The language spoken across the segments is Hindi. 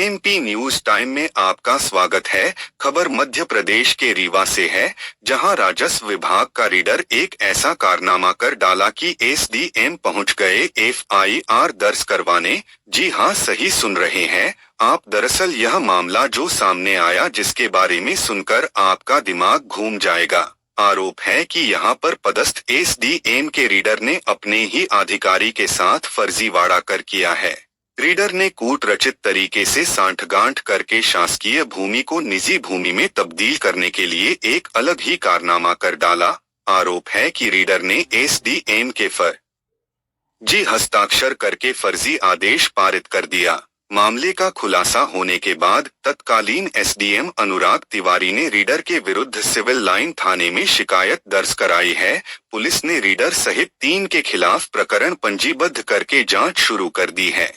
एमपी न्यूज टाइम में आपका स्वागत है। खबर मध्य प्रदेश के रीवा से है, जहां राजस्व विभाग का रीडर एक ऐसा कारनामा कर डाला कि एसडीएम पहुंच गए एफआईआर दर्ज करवाने। जी हां, सही सुन रहे हैं आप। दरअसल यह मामला जो सामने आया, जिसके बारे में सुनकर आपका दिमाग घूम जाएगा। आरोप है कि यहां पर पदस्थ एसडीएम के रीडर ने अपने ही अधिकारी के साथ फर्जीवाड़ा कर किया है। रीडर ने कूट रचित तरीके से सांठगांठ करके शासकीय भूमि को निजी भूमि में तब्दील करने के लिए एक अलग ही कारनामा कर डाला। आरोप है कि रीडर ने एसडीएम के फर्जी हस्ताक्षर करके फर्जी आदेश पारित कर दिया। मामले का खुलासा होने के बाद तत्कालीन एसडीएम अनुराग तिवारी ने रीडर के विरुद्ध सिविल लाइन थाने में शिकायत दर्ज कराई है। पुलिस ने रीडर सहित 3 के खिलाफ प्रकरण पंजीबद्ध करके जांच शुरू कर दी है।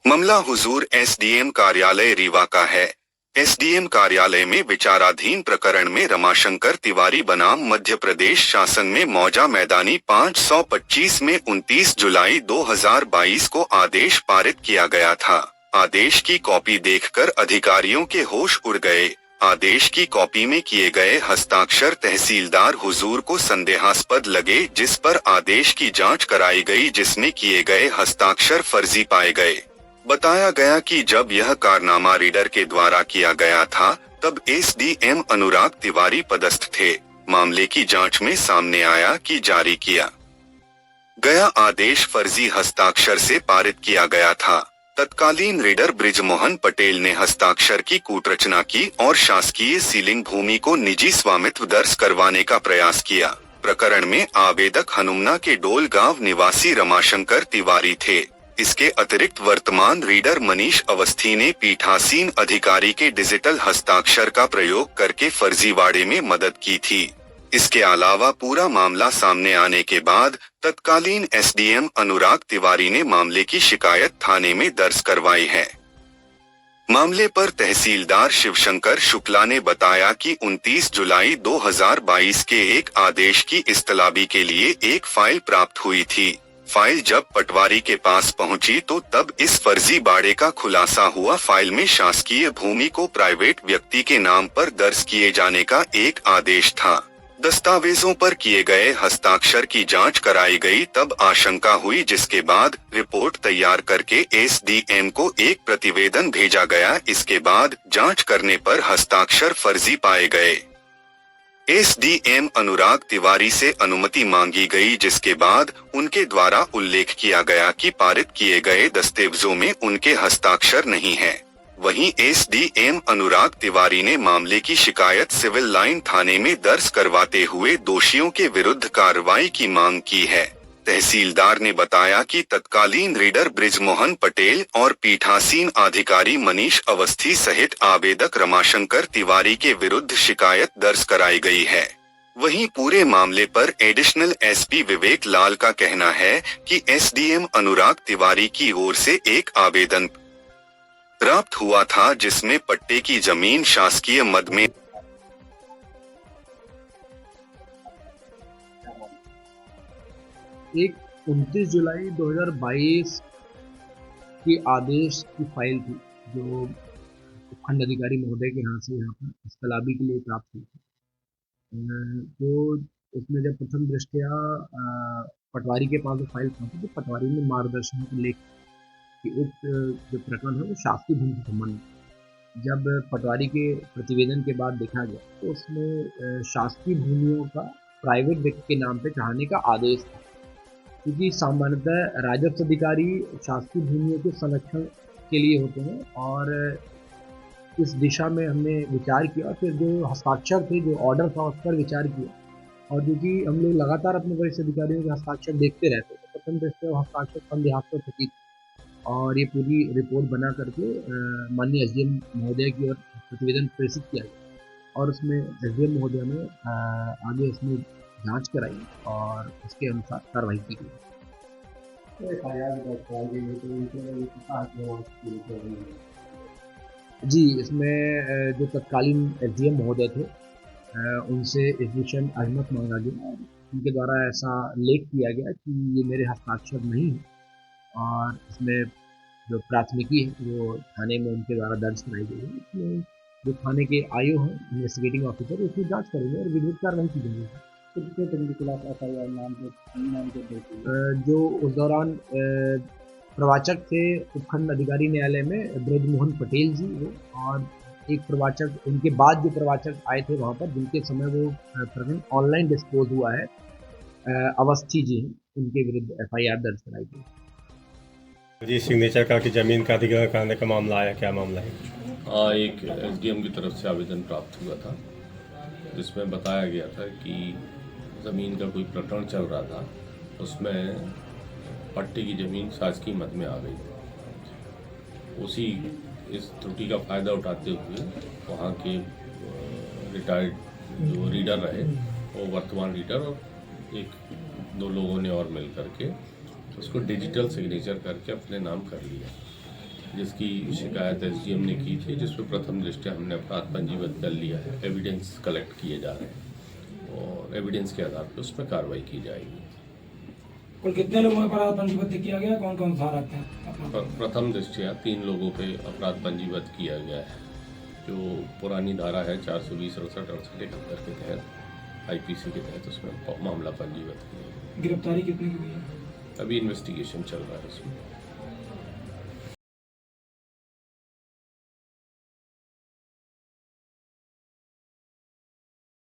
मामला हुजूर एसडीएम कार्यालय रीवा का है। एसडीएम कार्यालय में विचाराधीन प्रकरण में रमाशंकर तिवारी बनाम मध्य प्रदेश शासन में मौजा मैदानी 525 में 29 जुलाई 2022 को आदेश पारित किया गया था। आदेश की कॉपी देखकर अधिकारियों के होश उड़ गए। आदेश की कॉपी में किए गए हस्ताक्षर तहसीलदार हुजूर को संदेहास्पद लगे, जिस पर आदेश की जांच कराई गई, जिसमें किए गए हस्ताक्षर फर्जी पाए गए। बताया गया कि जब यह कारनामा रीडर के द्वारा किया गया था, तब एसडीएम अनुराग तिवारी पदस्थ थे। मामले की जांच में सामने आया कि जारी किया गया आदेश फर्जी हस्ताक्षर से पारित किया गया था। तत्कालीन रीडर बृजमोहन पटेल ने हस्ताक्षर की कूटरचना की और शासकीय सीलिंग भूमि को निजी स्वामित्व दर्ज करवाने का प्रयास किया। प्रकरण में आवेदक हनुमना के डोल गांव निवासी रमाशंकर तिवारी थे। इसके अतिरिक्त वर्तमान रीडर मनीष अवस्थी ने पीठासीन अधिकारी के डिजिटल हस्ताक्षर का प्रयोग करके फर्जीवाड़े में मदद की थी। इसके अलावा पूरा मामला सामने आने के बाद तत्कालीन एसडीएम अनुराग तिवारी ने मामले की शिकायत थाने में दर्ज करवाई है। मामले पर तहसीलदार शिवशंकर शुक्ला ने बताया कि 29 जुलाई 2022 के एक आदेश की इस्तलाबी के लिए एक फाइल प्राप्त हुई थी। फाइल जब पटवारी के पास पहुंची तो तब इस फर्जी बाड़े का खुलासा हुआ। फाइल में शासकीय भूमि को प्राइवेट व्यक्ति के नाम पर दर्ज किए जाने का एक आदेश था। दस्तावेजों पर किए गए हस्ताक्षर की जांच कराई गई, तब आशंका हुई, जिसके बाद रिपोर्ट तैयार करके एसडीएम को एक प्रतिवेदन भेजा गया। इसके बाद जांच करने पर हस्ताक्षर फर्जी पाए गए। एसडीएम अनुराग तिवारी से अनुमति मांगी गई, जिसके बाद उनके द्वारा उल्लेख किया गया कि पारित किए गए दस्तावेजों में उनके हस्ताक्षर नहीं है। वहीं एसडीएम अनुराग तिवारी ने मामले की शिकायत सिविल लाइन थाने में दर्ज करवाते हुए दोषियों के विरुद्ध कार्रवाई की मांग की है। तहसीलदार ने बताया कि तत्कालीन रीडर बृजमोहन पटेल और पीठासीन अधिकारी मनीष अवस्थी सहित आवेदक रमाशंकर तिवारी के विरुद्ध शिकायत दर्ज कराई गई है। वहीं पूरे मामले पर एडिशनल एसपी विवेक लाल का कहना है कि एसडीएम अनुराग तिवारी की ओर से एक आवेदन प्राप्त हुआ था, जिसमें पट्टे की जमीन शासकीय मद में एक 29 जुलाई 2022 के आदेश की फाइल थी, जो खंड अधिकारी महोदय के यहाँ से यहाँ पर इस्तलाबी के लिए प्राप्त हुई थी। तो उसमें जब प्रथम दृष्टया पटवारी के पास फाइल पहुंची, तो पटवारी ने मार्गदर्शन को लेकर कि उक्त जो प्रकरण है वो शासकीय भूमि से संबंधित। जब पटवारी के प्रतिवेदन के बाद देखा गया तो उसमें शासकीय भूमियों का प्राइवेट व्यक्ति के नाम पे चढ़ाने का आदेश था, क्योंकि सामान्यतः राजस्व अधिकारी शासकीय भूमियों के संरक्षण के लिए होते हैं। और इस दिशा में हमने विचार किया, फिर जो हस्ताक्षर थे, जो ऑर्डर था, उस पर विचार किया। और क्योंकि हम लोग लगातार अपने वरिष्ठ अधिकारियों के हस्ताक्षर देखते रहते थे, प्रथम दृष्टया हस्ताक्षर संदेहास्पद होती थी। और ये पूरी रिपोर्ट बना करके माननीय एसडीएम महोदय की ओर प्रतिवेदन प्रेषित किया गया, और उसमें एसडीएम महोदय ने आगे इसमें जांच कराई और उसके अनुसार कार्रवाई की गई। जी, इसमें जो तत्कालीन एसडीएम महोदय थे, उनसे इस विषय में अहमत मांगा गया। उनके द्वारा ऐसा लेख किया गया कि ये मेरे हस्ताक्षर नहीं है और इसमें जो प्राथमिकी है वो थाने में उनके द्वारा दर्ज कराई गई है। इसमें जो थाने के आईओ हैं, इन्वेस्टिगेटिंग ऑफिसर, उसकी जांच करेंगे और विधिक कार्रवाई की जाएगी। कितने के खिलाफ एफआईआर नाम के जो उस दौरान प्रवाचक थे उपखंड अधिकारी न्यायालय में ब्रजमोहन पटेल जी वो, और एक प्रवाचक, उनके बाद जो प्रवाचक आए थे वहाँ पर, जिनके समय वो प्रकरण ऑनलाइन डिस्पोज हुआ है, अवस्थी जी हैं, उनके विरुद्ध एफआईआर दर्ज कराई गई। जी सिग्नेचर का कि जमीन का अधिग्रहण करने का मामला आया, क्या मामला है? एक एसडीएम की तरफ से आवेदन प्राप्त हुआ था जिसमें बताया गया था कि ज़मीन का कोई प्रकरण चल रहा था, उसमें पट्टे की ज़मीन शासकीय मद में आ गई थी। उसी इस त्रुटि का फ़ायदा उठाते हुए वहाँ के रिटायर्ड जो रीडर रहे, वो वर्तमान रीडर और एक दो लोगों ने और मिल करके उसको डिजिटल सिग्नेचर करके अपने नाम कर लिया, जिसकी शिकायत एसडीएम ने की थी, जिसमें प्रथम दृष्टया हमने अपराध पंजीबद्ध कर लिया है। एविडेंस कलेक्ट किए जा रहे हैं और एविडेंस के आधार पर उस पर कार्रवाई की जाएगी। कुल कितने लोगों पर अपराध पंजीबद्ध किया गया, कौन कौन सा रहते हैं? प्रथम दृष्टया 3 लोगों पे अपराध पंजीबद्ध किया गया है, जो पुरानी धारा है 420, 68, 68, 71 के तहत आईपीसी के तहत उसमें मामला पंजीबद्ध किया है। गिरफ्तारी कितनी की हुई है? अभी इन्वेस्टिगेशन चल रहा है उसमें।